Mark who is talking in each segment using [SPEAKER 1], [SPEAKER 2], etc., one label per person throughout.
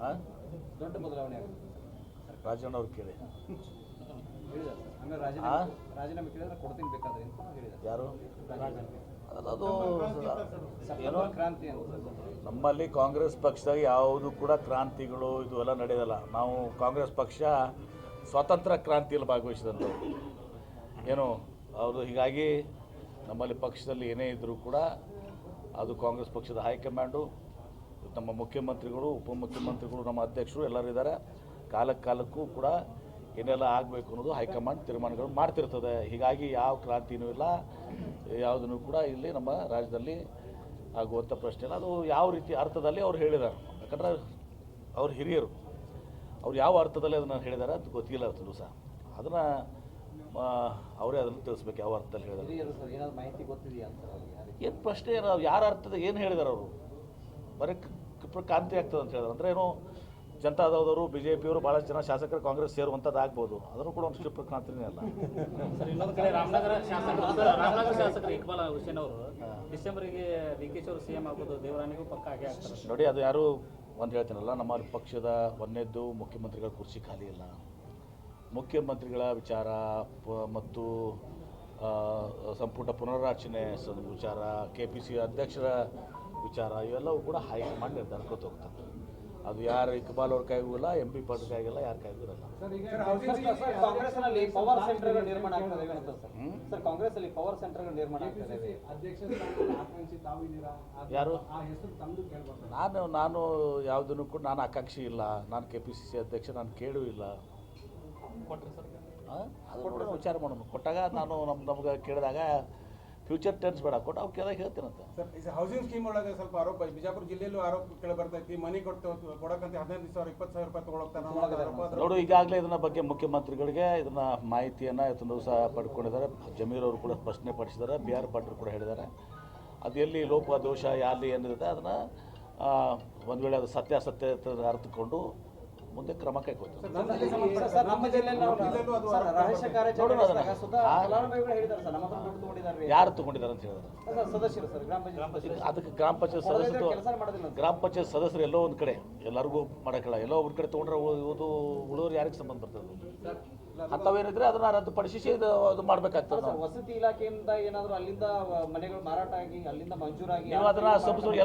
[SPEAKER 1] ಹಾಂ
[SPEAKER 2] ದೊಡ್ಡ ಬದಲಾವಣೆ ಆಗುತ್ತೆ
[SPEAKER 1] ರಾಜಣ್ಣ ಅವ್ರು ಕೇಳಿ
[SPEAKER 2] ಹೇಳಿದ್ದಾರೆ ಸರ್. ಆಮೇಲೆ ರಾಜೀನಾಮೆ ಕೇಳಿದ್ರೆ ಕೊಡ್ತೀನಿ ಬೇಕಾದ್ರೆ ಅಂತ ಹೇಳಿದ್ದಾರೆ.
[SPEAKER 1] ಯಾರು ಅದು
[SPEAKER 2] ಏನು ಕ್ರಾಂತಿ ಅಂತ
[SPEAKER 1] ನಮ್ಮಲ್ಲಿ ಕಾಂಗ್ರೆಸ್ ಪಕ್ಷದಾಗ ಯಾವುದು ಕೂಡ ಕ್ರಾಂತಿಗಳು ಇದು ಎಲ್ಲ ನಡೆಯೋದಲ್ಲ. ನಾವು ಕಾಂಗ್ರೆಸ್ ಪಕ್ಷ ಸ್ವಾತಂತ್ರ್ಯ ಕ್ರಾಂತಿಯಲ್ಲಿ ಭಾಗವಹಿಸಿದಂಥವ್ರು ಏನು ಅವರು. ಹೀಗಾಗಿ ನಮ್ಮಲ್ಲಿ ಪಕ್ಷದಲ್ಲಿ ಏನೇ ಇದ್ದರೂ ಕೂಡ ಅದು ಕಾಂಗ್ರೆಸ್ ಪಕ್ಷದ ಹೈಕಮಾಂಡು, ನಮ್ಮ ಮುಖ್ಯಮಂತ್ರಿಗಳು, ಉಪಮುಖ್ಯಮಂತ್ರಿಗಳು, ನಮ್ಮ ಅಧ್ಯಕ್ಷರು ಎಲ್ಲರೂ ಇದ್ದಾರೆ. ಕಾಲಕ್ಕೂ ಕೂಡ ಏನೆಲ್ಲ ಆಗಬೇಕು ಅನ್ನೋದು ಹೈಕಮಾಂಡ್ ತೀರ್ಮಾನಗಳು ಮಾಡ್ತಿರ್ತದೆ. ಹೀಗಾಗಿ ಯಾವ ಕ್ರಾಂತಿನೂ ಇಲ್ಲ, ಯಾವುದನ್ನು ಕೂಡ ಇಲ್ಲಿ ನಮ್ಮ ರಾಜ್ಯದಲ್ಲಿ ಆಗುವಂಥ ಪ್ರಶ್ನೆ ಇಲ್ಲ. ಅದು ಯಾವ ರೀತಿ ಅರ್ಥದಲ್ಲಿ ಅವ್ರು ಹೇಳಿದ್ದಾರೆ, ಯಾಕಂದ್ರೆ ಅವ್ರು ಹಿರಿಯರು, ಅವ್ರು ಯಾವ ಅರ್ಥದಲ್ಲಿ ಅದನ್ನು ಹೇಳಿದ್ದಾರೆ ಅದು ಗೊತ್ತಿಲ್ಲ ಅದು ಸಹ. ಅದನ್ನು ಅವರೇ ಅದನ್ನು ತಿಳಿಸ್ಬೇಕು ಯಾವ ಅರ್ಥದಲ್ಲಿ ಹೇಳಿದ್ದಾರೆ.
[SPEAKER 2] ಏನಾದ್ರು ಮಾಹಿತಿ ಗೊತ್ತಿದೆಯಾ ಅಂತ
[SPEAKER 1] ಏನು ಪ್ರಶ್ನೆ ಏನು, ಯಾರ ಅರ್ಥದ ಏನು ಹೇಳಿದ್ದಾರೆ ಅವರು? ಬರೀ ಕ್ರಾಂತಿ ಆಗ್ತದೆ ಅಂತ ಹೇಳಿದ್ರು ಅಂದರೆ ಏನು, ಜನತಾದಳದವರು ಬಿ ಜೆ ಪಿಯವರು ಭಾಳಷ್ಟು ಜನ ಶಾಸಕರು ಕಾಂಗ್ರೆಸ್ ಸೇರುವಂಥದ್ದು ಆಗ್ಬೋದು, ಅದನ್ನು ಕೂಡ ಒಂದು ಕ್ಷಿಪ್ರ ಕ್ರಾಂತಿನೇ ಅಲ್ಲ.
[SPEAKER 3] ಸರ್, ಇನ್ನೊಂದು ಕಡೆ ರಾಮನಗರ ಶಾಸಕರು ಇಕ್ಬಾಲ್ ಹುಸೇನ್ ಅವರು ಡಿಸೆಂಬರ್ಗೆ ಡಿ.ಕೆ.ಶಿ ಅವರು ಸಿಎಂ ಆಗೋದು ದೇವರಾಣಿಗೂ ಪಕ್ಕ ಆಗೇ ಆಗ್ತಾರೆ
[SPEAKER 1] ನೋಡಿ. ಅದು ಯಾರು ಒಂದು ಹೇಳ್ತೀನಲ್ಲ, ನಮ್ಮ ಪಕ್ಷದ ಒಂದನೇದ್ದು ಮುಖ್ಯಮಂತ್ರಿಗಳ ಕುರ್ಚಿ ಖಾಲಿ ಇಲ್ಲ. ಮುಖ್ಯಮಂತ್ರಿಗಳ ವಿಚಾರ ಮತ್ತು ಸಂಪುಟ ಪುನರ್ರಚನೆ ವಿಚಾರ, KPC ಅಧ್ಯಕ್ಷರ ವಿಚಾರ, ಇವೆಲ್ಲವೂ ಕೂಡ ಹೈಕಮಾಂಡ್ ನಿರ್ಧಾರಕ್ಕೆ ಹೋಗ್ತದೆ. ಅದು ಯಾರು ಇಕ್ಬಾಲ್ ಅವ್ರ ಕೈಗೂ ಇಲ್ಲ, MP ಪದ ಕೈಗಿಲ್ಲ, ಯಾರ ಕೈಗೂ ಇರಲ್ಲ.
[SPEAKER 2] ಕಾಂಗ್ರೆಸ್ನಲ್ಲಿ ಪವರ್ ಸೆಂಟರ್ಗಳು ನಿರ್ಮಾಣ ಆಗ್ತದೆ ಸರ್. ಕಾಂಗ್ರೆಸ್ ಅಲ್ಲಿ ಪವರ್ ಸೆಂಟರ್ಗಳು ನಿರ್ಮಾಣ ಆಗ್ತದೆ.
[SPEAKER 1] ಯಾರು ನಾನು ಯಾವುದನ್ನು ಕೂಡ ನಾನು ಆಕಾಂಕ್ಷಿ ಇಲ್ಲ. ನಾನು KPCC ಅಧ್ಯಕ್ಷ, ನಾನು ಕೇಳೂ ಇಲ್ಲ. ಅದು ಕೂಡ ವಿಚಾರ ಮಾಡೋಣ. ಕೊಟ್ಟಾಗ ನಾನು ನಮ್ಗೆ ಕೇಳಿದಾಗ ಫ್ಯೂಚರ್ ಟೆನ್ಸ್ ಬೇಡ, ಕೊಟ್ಟು ಅವ್ರು ಕೇಳಿದಾಗ ಹೇಳ್ತೀನಂತ.
[SPEAKER 4] ಸರ್, ಹೌಸಿಂಗ್ ಸ್ಕೀಮ್ ಒಳಗೆ ಸ್ವಲ್ಪ ಆರೋಪ, ಬಿಜಾಪುರ ಜಿಲ್ಲೆಯಲ್ಲೂ ಆರೋಪ ಕೇಳಿ ಬರ್ತೈತಿ. ಮನೆ ಕೊಡಕಂತ 15,000 20,000 ರೂಪಾಯಿ ತಗೊಳಕ್ತಾರೆ.
[SPEAKER 1] ನೋಡು, ಈಗಾಗಲೇ ಇದನ್ನ ಬಗ್ಗೆ ಮುಖ್ಯಮಂತ್ರಿಗಳಿಗೆ ಇದನ್ನ ಮಾಹಿತಿಯನ್ನು ಇವತ್ತೊಂದು ದಿವಸ ಪಡ್ಕೊಂಡಿದ್ದಾರೆ. ಜಮೀರ್ ಅವರು ಕೂಡ ಸ್ಪಷ್ಟನೆ ಪಡಿಸಿದ್ದಾರೆ, BR ಪಾಟೀಲ್ ಕೂಡ ಹೇಳಿದ್ದಾರೆ. ಅದು ಎಲ್ಲಿ ಲೋಪ ದೋಷ ಯಾರಲ್ಲಿ ಏನಿರುತ್ತೆ ಅದನ್ನು ಒಂದು ವೇಳೆ ಅದು ಸತ್ಯಾಸತ್ಯ ಅರ್ಥಕೊಂಡು ಮುಂದೆ ಕ್ರಮ ಕೈಗೊಳ್ತಾರೆ. ಯಾರು ತಗೊಂಡಿದ್ದಾರೆ ಅಂತ ಹೇಳಿದ್ರೆ ಅದಕ್ಕೆ ಗ್ರಾಮ ಪಂಚಾಯತ್ ಸದಸ್ಯರು ಎಲ್ಲೋ ಒಂದು ಕಡೆ ಎಲ್ಲರಿಗೂ ಮಾಡೋಕ್ಕಿಲ್ಲ. ಎಲ್ಲೋ ಒಂದು ಕಡೆ ತೊಗೊಂಡ್ರೆ ಉಳಿದವ್ರು ಯಾರಿಗೆ ಸಂಬಂಧ ಬರ್ತದೆ? ಅಂಥವೇನಿದ್ರೆ ಅದನ್ನ ರದ್ದುಪಡಿಸಿ ಅದು ಮಾಡಬೇಕಾಗ್ತದೆ.
[SPEAKER 2] ವಸತಿ ಇಲಾಖೆಯಿಂದ ಏನಾದರೂ ಅಲ್ಲಿಂದ ಮನೆಗಳು ಮಾರಾಟ ಆಗಿ ಅಲ್ಲಿಂದ ಮಂಜೂರಾಗಿ
[SPEAKER 1] ನೀವು ಅದನ್ನ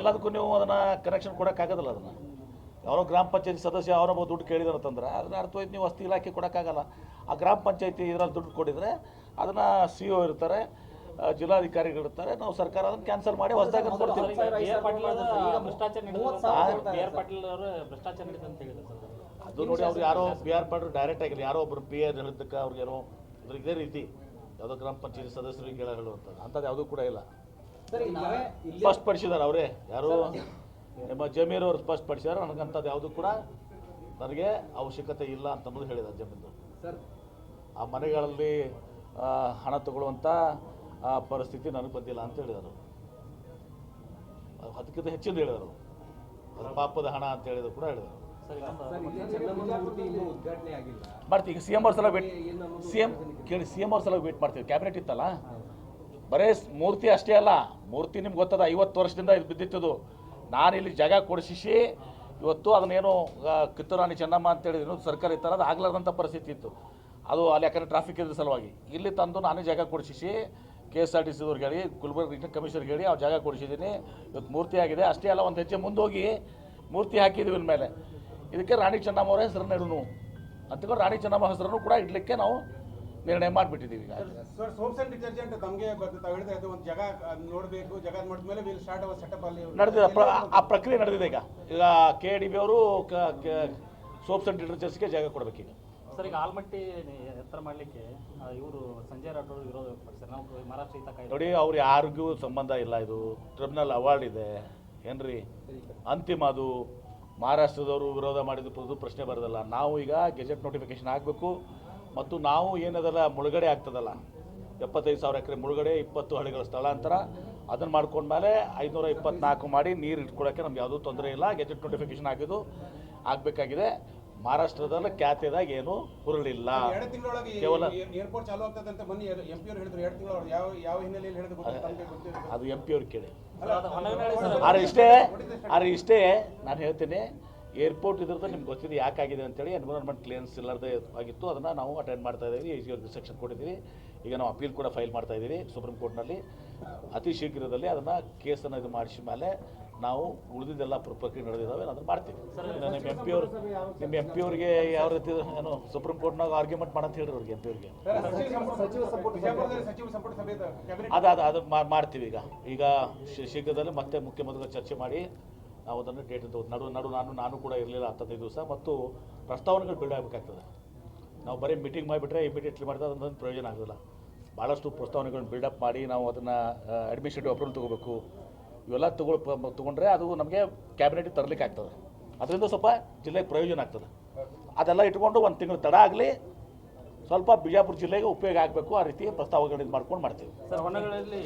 [SPEAKER 1] ಎಲ್ಲದಕ್ಕೂ ನೀವು ಅದನ್ನ ಕನೆಕ್ಷನ್ ಕೊಡೋಕ್ಕಾಗೋದಿಲ್ಲ. ಅದನ್ನ ಯಾರೋ ಗ್ರಾಮ ಪಂಚಾಯತಿ ಸದಸ್ಯ ಅವರೊಬ್ಬ ದುಡ್ಡು ಕೇಳಿದಾರೆ ಅಂತಂದ್ರೆ ಅದನ್ನ ಅರ್ಥವಾಯ್ತು ನೀವು ವಸತಿ ಇಲಾಖೆ ಕೊಡೋಕ್ಕಾಗಲ್ಲ. ಆ ಗ್ರಾಮ ಪಂಚಾಯತಿ ಇದರಲ್ಲಿ ದುಡ್ಡು ಕೊಟ್ಟಿದ್ರೆ ಅದನ್ನು CO ಇರ್ತಾರೆ, ಜಿಲ್ಲಾಧಿಕಾರಿಗಳಿರ್ತಾರೆ, ನಾವು ಸರ್ಕಾರ ಅದನ್ನು ಕ್ಯಾನ್ಸಲ್ ಮಾಡಿ ಹೊಸದಾಗಿ ಕೊಡ್ತೀವಿ. ಅದು ನೋಡಿ, ಅವ್ರು ಯಾರೋ BR ಪಾಟೀಲ್ ಡೈರೆಕ್ಟ್ ಆಗಿಲ್ಲ, ಯಾರೋ ಒಬ್ಬರು PR ಹೇಳಿದ್ದಕ್ಕೆ ಅವ್ರಿಗೇನೋ ಇದೇ ರೀತಿ ಯಾವುದೋ ಗ್ರಾಮ ಪಂಚಾಯತಿ ಸದಸ್ಯರಿಗೆ ಹೇಳುವಂಥದ್ದು ಅಂಥದ್ದು ಯಾವುದೂ ಕೂಡ ಇಲ್ಲ. ಸ್ಪಷ್ಟಪಡಿಸಿದ್ದಾರೆ ಅವರೇ, ಯಾರು ನಿಮ್ಮ ಜಮೀರ್ ಅವರು ಸ್ಪಷ್ಟಪಡಿಸಿದ್ದಾರೆ. ನನಗಂಥದ್ದು ಯಾವುದೂ ಕೂಡ ನನಗೆ ಅವಶ್ಯಕತೆ ಇಲ್ಲ ಅಂತಂದು ಹೇಳಿದ್ದಾರೆ ಜಮೀನು. ಆ ಮನೆಗಳಲ್ಲಿ ಹಣ ತಗೊಳ್ಳುವಂಥ ಪರಿಸ್ಥಿತಿ ನನಗೆ ಬಂದಿಲ್ಲ ಅಂತ ಹೇಳಿದರು. ಅದಕ್ಕಿಂತ ಹೆಚ್ಚಿನ ಹೇಳಿದರು, ಅದು ಪಾಪದ ಹಣ ಅಂತ ಹೇಳಿದ್ರು ಕೂಡ ಹೇಳಿದರು. ಮಾಡ್ತೀವಿ ಈಗ CM ಅವ್ರ ಸಲ ವೇಟ್ CM ಅವ್ರ ಸಲ ವೇಟ್ ಮಾಡ್ತೀವಿ. ಕ್ಯಾಬಿನೆಟ್ ಇತ್ತಲ್ಲ, ಬರೇ ಮೂರ್ತಿ ಅಷ್ಟೇ ಅಲ್ಲ, ಮೂರ್ತಿ ನಿಮ್ಗೆ ಗೊತ್ತದ 50 ವರ್ಷದಿಂದ ಇದು ಬಿದ್ದಿತ್ತದು. ನಾನು ಇಲ್ಲಿ ಜಾಗ ಕೊಡಿಸಿ ಇವತ್ತು ಅದನ್ನೇನು ಕಿತ್ತೂರಾಣಿ ಚೆನ್ನಮ್ಮ ಅಂತೇಳಿ ಸರ್ಕಾರ ಇತ್ತಲ್ಲ, ಅದು ಆಗ್ಲಾರ್ದಂಥ ಪರಿಸ್ಥಿತಿ ಇತ್ತು. ಅದು ಅಲ್ಲಿ ಯಾಕಂದರೆ ಟ್ರಾಫಿಕ್ ಇದ್ರ ಸಲುವಾಗಿ ಇಲ್ಲಿ ತಂದು ನಾನೇ ಜಾಗ ಕೊಡಿಸಿ KSRTC ಅವ್ರಿಗೆ ಹೇಳಿ, ಗುಲ್ಬರ್ಗ ರಿಜಿನಲ್ ಕಮಿಷನರ್ಗೆ ಹೇಳಿ ಅವ್ರು ಜಾಗ ಕೊಡಿಸಿದ್ದೀನಿ. ಇವತ್ತು ಮೂರ್ತಿ ಆಗಿದೆ. ಅಷ್ಟೇ ಅಲ್ಲ, ಒಂದು ಹೆಜ್ಜೆ ಮುಂದೋಗಿ ಮೂರ್ತಿ ಹಾಕಿದ್ದೀವಿ ಮೇಲೆ. ಇದಕ್ಕೆ ರಾಣಿ ಚೆನ್ನಮ್ಮ ಅವರ ಹೆಸರನ್ನು ಇಡೋನು ಅಂತಕೊಂಡು ರಾಣಿ ಚೆನ್ನಮ್ಮ ಹೆಸರನ್ನು ಕೂಡ ಇಡಲಿಕ್ಕೆ ನಾವು ನಿರ್ಣಯ ಮಾಡಿಬಿಟ್ಟಿದ್ದೀವಿ.
[SPEAKER 4] ಸರ್, ಸೋಪ್ಸ್ ಅಂಡ್ ಡಿಟರ್ಜೆಂಟ್ ತಮಗೆ ತಾವು ಹೇಳಿದ್ರೆ ಅದು ಒಂದು ಜಾಗ ನೋಡಬೇಕು, ಜಾಗ ಮಾಡಿದ್ಮೇಲೆ ವಿಲ್ ಸ್ಟಾರ್ಟ್ ಅವರ್ ಸೆಟಪ್ ಅಲ್ಲಿ
[SPEAKER 1] ನಡೆದಿದೆ. ಆ ಪ್ರಕ್ರಿಯೆ ನಡೆದಿದೆ. ಈಗ KDB ಅವರು ಸೋಪ್ಸ್ ಅಂಡ್ ಡಿಟರ್ಜೆಂಟ್ಸ್ಗೆ ಜಾಗ ಕೊಡಬೇಕೀಗ.
[SPEAKER 3] ಸರ್, ಈಗ ಆಲ್ಮಟ್ಟಿ ಎತ್ತರ ಮಾಡಲಿಕ್ಕೆ ಇವರು ಸಂಜಯ್ ರಾಠೋಡ್ ವಿರೋಧ ವ್ಯಕ್ತಪಡಿಸ್ತಾರೆ. ನಾವು ಮಹಾರಾಷ್ಟ್ರ ಹಿತ ಕಾಯ್ದೆ
[SPEAKER 1] ನೋಡಿ, ಅವ್ರು ಯಾರಿಗೂ ಸಂಬಂಧ ಇಲ್ಲ. ಇದು ಟ್ರಿಬ್ಯುನಲ್ ಅವಾರ್ಡ್ ಇದೆ ಏನ್ರಿ, ಅಂತಿಮ. ಅದು ಮಹಾರಾಷ್ಟ್ರದವರು ವಿರೋಧ ಮಾಡಿದ್ದು ಪ್ರಶ್ನೆ ಬರೋದಲ್ಲ. ನಾವು ಈಗ ಗೆಜೆಟ್ ನೋಟಿಫಿಕೇಶನ್ ಆಗಬೇಕು ಮತ್ತು ನಾವು ಏನದಲ್ಲ ಮುಳುಗಡೆ ಆಗ್ತದಲ್ಲ, 75,000 ಎಕರೆ ಮುಳುಗಡೆ, 20 ಹಳ್ಳಿಗಳ ಸ್ಥಳಾಂತರ, ಅದನ್ನು ಮಾಡ್ಕೊಂಡ್ಮೇಲೆ 524 ಮಾಡಿ ನೀರು ಇಟ್ಕೊಳ್ಳೋಕ್ಕೆ ನಮ್ಗೆ ಯಾವುದೂ ತೊಂದರೆ ಇಲ್ಲ. ಗೆಜೆಟ್ ನೋಟಿಫಿಕೇಶನ್ ಆಗಿದ್ದು ಆಗಬೇಕಾಗಿದೆ. ಮಹಾರಾಷ್ಟ್ರದಲ್ಲಿ ಖ್ಯಾತಿದಾಗ ಏನು ಹುರುಳಿಲ್ಲ.
[SPEAKER 4] 2 ತಿಂಗಳೊಳಗೆ ಕೇವಲ ಏರ್ಪೋರ್ಟ್ ಚಾಲೂ ಆಗ್ತದೆ ಅಂತ ಬನ್ನಿ MP ಅವರು ಹೇಳಿದ್ರು. 2 ತಿಂಗಳೊಳಗೆ ಯಾವ ಹಿನ್ನೆಲೆಯಲ್ಲಿ ಹೇಳಿದ್ರು
[SPEAKER 1] ಅದು MP ಅವ್ರಿಗೆ ಕೇಳಿ. ಆದರೆ ಇಷ್ಟೇ ನಾನು ಹೇಳ್ತೀನಿ, ಏರ್ಪೋರ್ಟ್ ಇದ್ರದ್ದು ನಿಮ್ಗೆ ಗೊತ್ತಿದೆ ಯಾಕಾಗಿದೆ ಅಂತೇಳಿ ಎನ್ವಿರಾನ್ಮೆಂಟ್ ಕ್ಲಿಯರೆನ್ಸ್ ಇಲ್ಲದೆ ಆಗಿತ್ತು, ಅದನ್ನು ನಾವು ಅಟೆಂಡ್ ಮಾಡ್ತಾ ಇದ್ದೀವಿ. ಎ ಸಿ ಅವ್ರಿಗೆ ಸೆಕ್ಷನ್ ಕೊಟ್ಟಿದ್ದೀವಿ. ಈಗ ನಾವು ಅಪೀಲ್ ಕೂಡ ಫೈಲ್ ಮಾಡ್ತಾ ಇದ್ದೀವಿ ಸುಪ್ರೀಂ ಕೋರ್ಟ್ನಲ್ಲಿ. ಅತಿ ಶೀಘ್ರದಲ್ಲಿ ಅದನ್ನು ಕೇಸನ್ನು ಇದು ಮಾಡಿಸಿದ ಮೇಲೆ ನಾವು ಉಳಿದಿದ್ದೆಲ್ಲ ಪ್ರಕ್ರಿಯೆ ನಡೆದಿದ್ದಾವೆ, ಅದನ್ನು ಮಾಡ್ತೀವಿ. ನಿಮ್ಮ ಎಂ ಪಿ ಅವ್ರಿಗೆ ಯಾವ ರೀತಿ ಏನು ಸುಪ್ರೀಂ ಕೋರ್ಟ್ನಾಗ ಆರ್ಗ್ಯುಮೆಂಟ್ ಮಾಡಂತ ಹೇಳಿರಿ ಅವ್ರಿಗೆ ಎಂ ಪಿ ಅವ್ರಿಗೆ.
[SPEAKER 4] ಬಿಜಾಪುರದಲ್ಲಿ ಸಚಿವ ಸಂಪುಟ ಸಭೆ ಕ್ಯಾಬಿನೆಟ್
[SPEAKER 1] ಅದು ಮಾಡ್ತೀವಿ. ಈಗ ಶೀಘ್ರದಲ್ಲಿ ಮತ್ತೆ ಮುಖ್ಯಮಂತ್ರಿಗಳು ಚರ್ಚೆ ಮಾಡಿ ನಾವು ಅದನ್ನು ಡೇಟ್ ನಾನು ಕೂಡ ಇರಲಿಲ್ಲ 15 ದಿವಸ, ಮತ್ತು ಪ್ರಸ್ತಾವನೆಗಳು ಬಿಲ್ಡ್ ಆಗಬೇಕಾಗ್ತದೆ. ನಾವು ಬರೀ ಮೀಟಿಂಗ್ ಮಾಡಿಬಿಟ್ರೆ ಇಮಿಡಿಯೇಟ್ಲಿ ಮಾಡಿದ್ರೆ ಅದೊಂದು ಪ್ರಯೋಜನ ಆಗೋದಿಲ್ಲ. ಭಾಳಷ್ಟು ಪ್ರಸ್ತಾವನೆಗಳನ್ನ ಬಿಲ್ಡಪ್ ಮಾಡಿ ನಾವು ಅದನ್ನು ಅಡ್ಮಿನಿಸ್ಟ್ರೇಟಿವ್ ಅಪ್ರೂವಲ್ ತೊಗೋಬೇಕು. ಇವೆಲ್ಲ ತೊಗೊಂಡ್ರೆ ಅದು ನಮಗೆ ಕ್ಯಾಬಿನೆಟಿಗೆ ತರಲಿಕ್ಕೆ ಆಗ್ತದೆ. ಅದರಿಂದ ಸ್ವಲ್ಪ ಜಿಲ್ಲೆಗೆ ಪ್ರಯೋಜನ ಆಗ್ತದೆ. ಅದೆಲ್ಲ ಇಟ್ಕೊಂಡು ಒಂದು ತಿಂಗಳು ತಡ ಆಗಲಿ, ಸ್ವಲ್ಪ ಬಿಜಾಪುರ ಜಿಲ್ಲೆಗೆ ಉಪಯೋಗ ಆಗಬೇಕು, ಆ ರೀತಿ ಪ್ರಸ್ತಾವನೆಗಳು ಇದು ಮಾಡ್ಕೊಂಡು ಮಾಡ್ತೀವಿ.
[SPEAKER 3] ಸರ್ ಹೊನ್ನಳ್ಳಿ